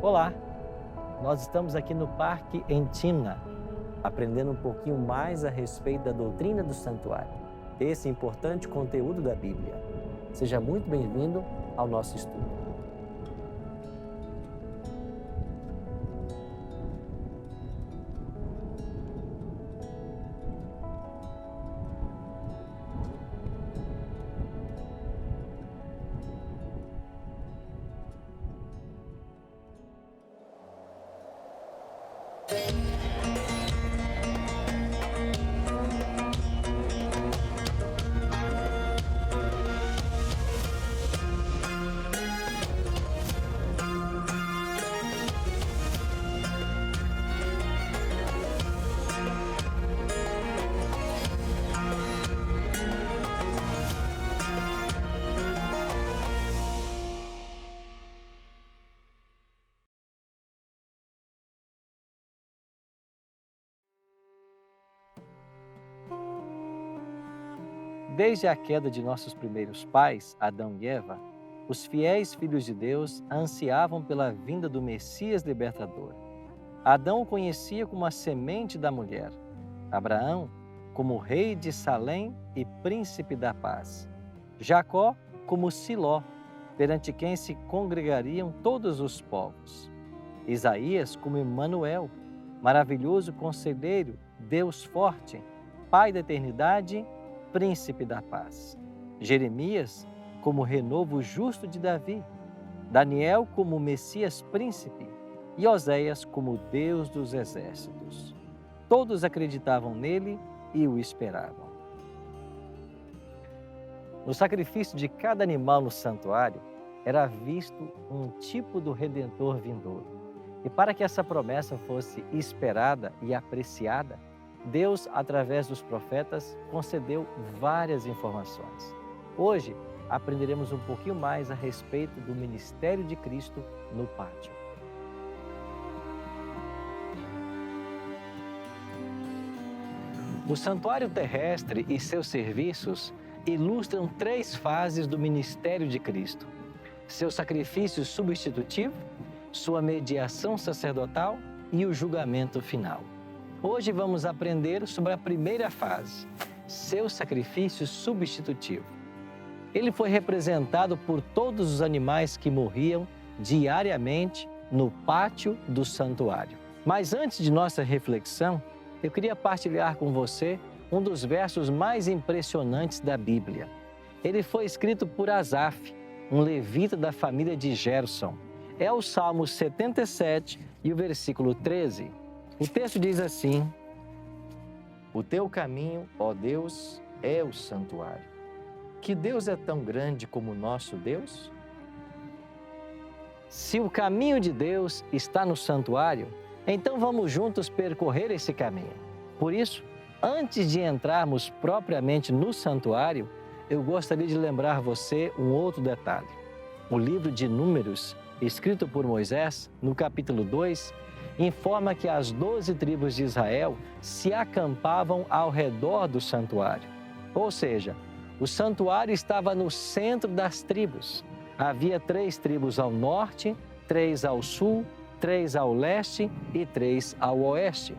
Olá, nós estamos aqui no Parque em Timna, aprendendo um pouquinho mais a respeito da doutrina do santuário, esse importante conteúdo da Bíblia. Seja muito bem-vindo ao nosso estudo. Desde a queda de nossos primeiros pais, Adão e Eva, os fiéis filhos de Deus ansiavam pela vinda do Messias libertador. Adão o conhecia como a semente da mulher, Abraão como rei de Salém e príncipe da paz, Jacó como Siló, perante quem se congregariam todos os povos, Isaías como Emanuel, maravilhoso conselheiro, Deus forte, Pai da eternidade, príncipe da paz, Jeremias como renovo justo de Davi, Daniel como Messias príncipe e Oséias como Deus dos exércitos. Todos acreditavam nele e o esperavam. No sacrifício de cada animal no santuário, era visto um tipo do Redentor vindouro. E para que essa promessa fosse esperada e apreciada, Deus, através dos profetas, concedeu várias informações. Hoje, aprenderemos um pouquinho mais a respeito do ministério de Cristo no pátio. O santuário terrestre e seus serviços ilustram três fases do ministério de Cristo: seu sacrifício substitutivo, sua mediação sacerdotal e o julgamento final. Hoje vamos aprender sobre a primeira fase, seu sacrifício substitutivo. Ele foi representado por todos os animais que morriam diariamente no pátio do santuário. Mas antes de nossa reflexão, eu queria partilhar com você um dos versos mais impressionantes da Bíblia. Ele foi escrito por Asaf, um levita da família de Gerson. É o Salmo 77 e o versículo 13. O texto diz assim: o teu caminho, ó Deus, é o santuário. Que Deus é tão grande como o nosso Deus? Se o caminho de Deus está no santuário, então vamos juntos percorrer esse caminho. Por isso, antes de entrarmos propriamente no santuário, eu gostaria de lembrar você um outro detalhe. O livro de Números, escrito por Moisés, no capítulo 2, informa que as 12 tribos de Israel se acampavam ao redor do santuário. Ou seja, o santuário estava no centro das tribos. Havia 3 tribos ao norte, 3 ao sul, 3 ao leste e 3 ao oeste.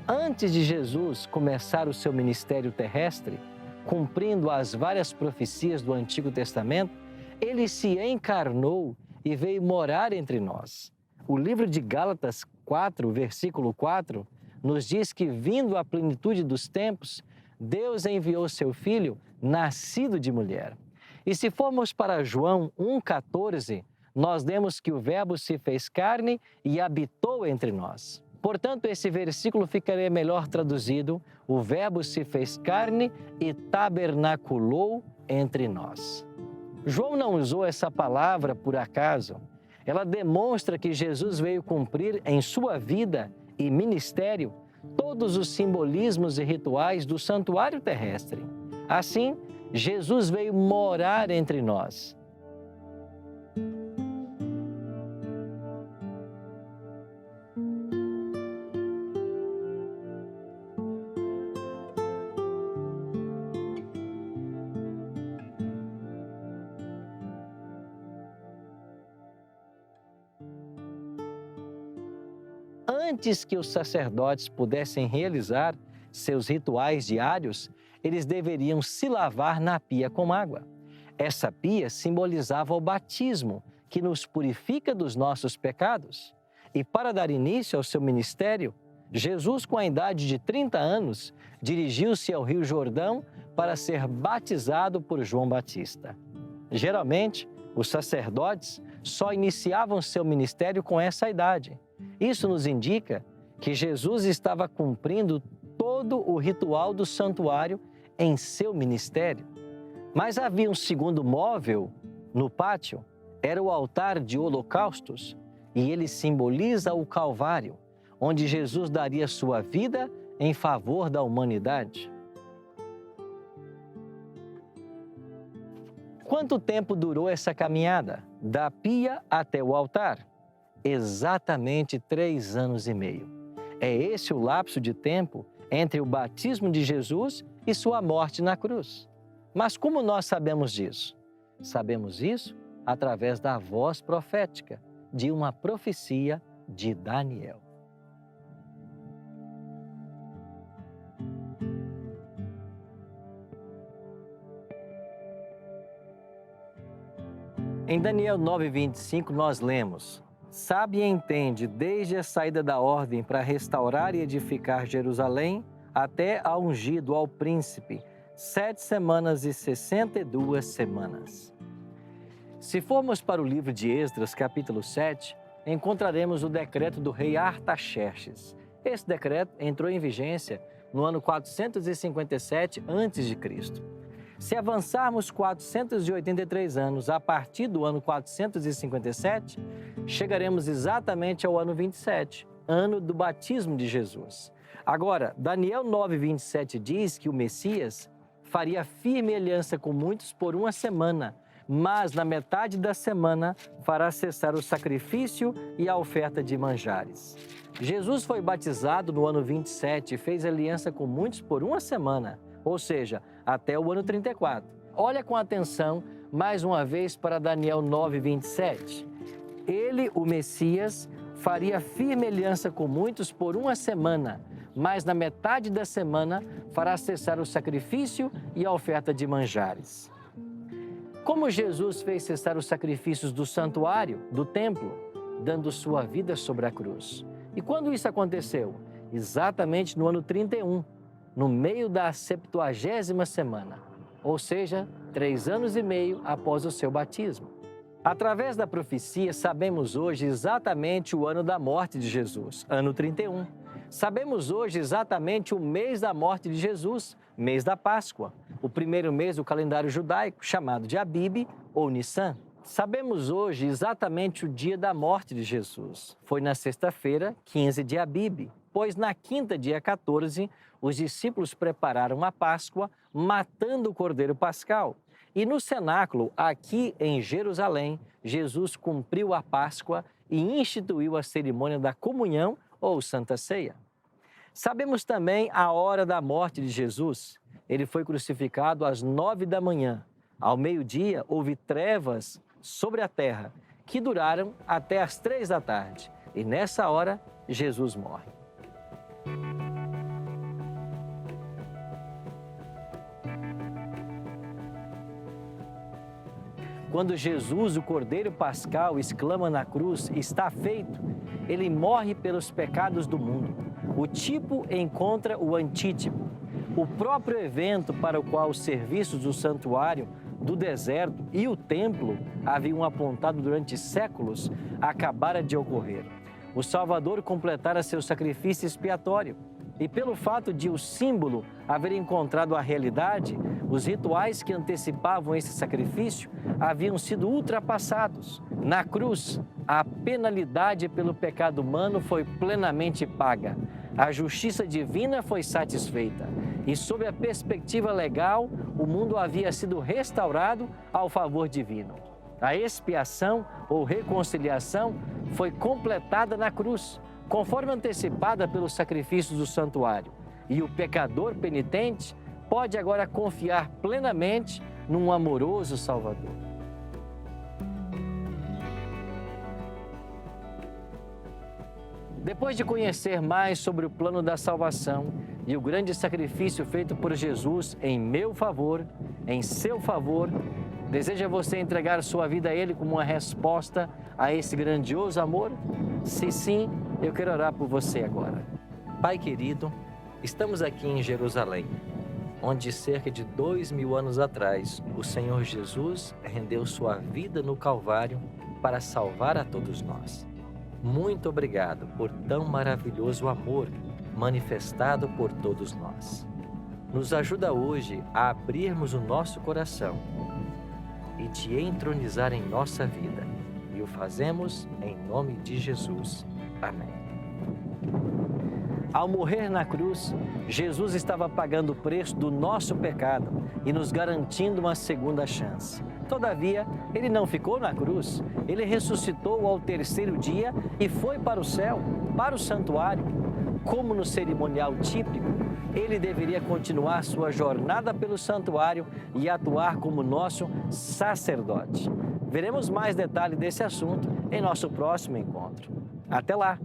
Antes de Jesus começar o seu ministério terrestre, cumprindo as várias profecias do Antigo Testamento, ele se encarnou e veio morar entre nós. O livro de Gálatas 4, versículo 4, nos diz que, vindo à plenitude dos tempos, Deus enviou seu Filho, nascido de mulher. E se formos para João 1,14, nós lemos que o Verbo se fez carne e habitou entre nós. Portanto, esse versículo ficaria melhor traduzido: o Verbo se fez carne e tabernaculou entre nós. João não usou essa palavra por acaso. Ela demonstra que Jesus veio cumprir em sua vida e ministério todos os simbolismos e rituais do santuário terrestre. Assim, Jesus veio morar entre nós. antes que os sacerdotes pudessem realizar seus rituais diários, eles deveriam se lavar na pia com água. Essa pia simbolizava o batismo, que nos purifica dos nossos pecados. E para dar início ao seu ministério, Jesus, com a idade de 30 anos, dirigiu-se ao Rio Jordão para ser batizado por João Batista. Geralmente, os sacerdotes só iniciavam seu ministério com essa idade. Isso nos indica que Jesus estava cumprindo todo o ritual do santuário em seu ministério. Mas havia um segundo móvel no pátio, era o altar de holocaustos, e ele simboliza o Calvário, onde Jesus daria sua vida em favor da humanidade. Quanto tempo durou essa caminhada, da pia até o altar? Exatamente 3 anos e meio. É esse o lapso de tempo entre o batismo de Jesus e sua morte na cruz. Mas como nós sabemos disso? Sabemos isso através da voz profética de uma profecia de Daniel. Em Daniel 9:25 nós lemos: Sabe e entende desde a saída da ordem para restaurar e edificar Jerusalém até a ungido ao príncipe, 7 semanas e 62 semanas. Se formos para o livro de Esdras, capítulo 7, encontraremos o decreto do rei Artaxerxes. Esse decreto entrou em vigência no ano 457 a.C. Se avançarmos 483 anos a partir do ano 457, chegaremos exatamente ao ano 27, ano do batismo de Jesus. Agora, Daniel 9:27 diz que o Messias faria firme aliança com muitos por 1 semana, mas na metade da semana fará cessar o sacrifício e a oferta de manjares. Jesus foi batizado no ano 27 e fez aliança com muitos por 1 semana, ou seja, até o ano 34. Olha com atenção mais uma vez para Daniel 9:27. Ele, o Messias, faria firme aliança com muitos por 1 semana, mas na metade da semana fará cessar o sacrifício e a oferta de manjares. Como Jesus fez cessar os sacrifícios do santuário, do templo, dando sua vida sobre a cruz? E quando isso aconteceu? Exatamente no ano 31, no meio da 70ª semana, ou seja, 3 anos e meio após o seu batismo. Através da profecia, sabemos hoje exatamente o ano da morte de Jesus, ano 31. Sabemos hoje exatamente o mês da morte de Jesus, mês da Páscoa, o primeiro mês do calendário judaico, chamado de Abib ou Nissan. Sabemos hoje exatamente o dia da morte de Jesus. Foi na sexta-feira, 15 de Abib, pois na quinta, dia 14, os discípulos prepararam a Páscoa, matando o cordeiro pascal. E no cenáculo, aqui em Jerusalém, Jesus cumpriu a Páscoa e instituiu a cerimônia da comunhão ou Santa Ceia. Sabemos também a hora da morte de Jesus. Ele foi crucificado às 9 da manhã. Ao meio-dia, houve trevas sobre a terra, que duraram até às 3 da tarde. E nessa hora, Jesus morre. Quando Jesus, o Cordeiro Pascal, exclama na cruz, está feito, ele morre pelos pecados do mundo. O tipo encontra o antítipo. O próprio evento para o qual os serviços do santuário, do deserto e o templo haviam apontado durante séculos, acabara de ocorrer. O Salvador completara seu sacrifício expiatório. E pelo fato de o símbolo haver encontrado a realidade, os rituais que antecipavam esse sacrifício haviam sido ultrapassados. Na cruz, a penalidade pelo pecado humano foi plenamente paga. A justiça divina foi satisfeita. E sob a perspectiva legal, o mundo havia sido restaurado ao favor divino. A expiação ou reconciliação foi completada na cruz, conforme antecipada pelos sacrifícios do santuário. E o pecador penitente pode agora confiar plenamente num amoroso Salvador. Depois de conhecer mais sobre o plano da salvação e o grande sacrifício feito por Jesus em meu favor, em seu favor, deseja você entregar sua vida a Ele como uma resposta a esse grandioso amor? Se sim, eu quero orar por você agora. Pai querido, estamos aqui em Jerusalém, onde cerca de 2000 anos atrás, o Senhor Jesus rendeu sua vida no Calvário para salvar a todos nós. Muito obrigado por tão maravilhoso amor manifestado por todos nós. Nos ajuda hoje a abrirmos o nosso coração e te entronizar em nossa vida. E o fazemos em nome de Jesus. Amém. Ao morrer na cruz, Jesus estava pagando o preço do nosso pecado e nos garantindo uma segunda chance. Todavia, Ele não ficou na cruz, Ele ressuscitou ao terceiro dia e foi para o céu, para o santuário. Como no cerimonial típico, Ele deveria continuar sua jornada pelo santuário e atuar como nosso sacerdote. Veremos mais detalhes desse assunto em nosso próximo encontro. Até lá!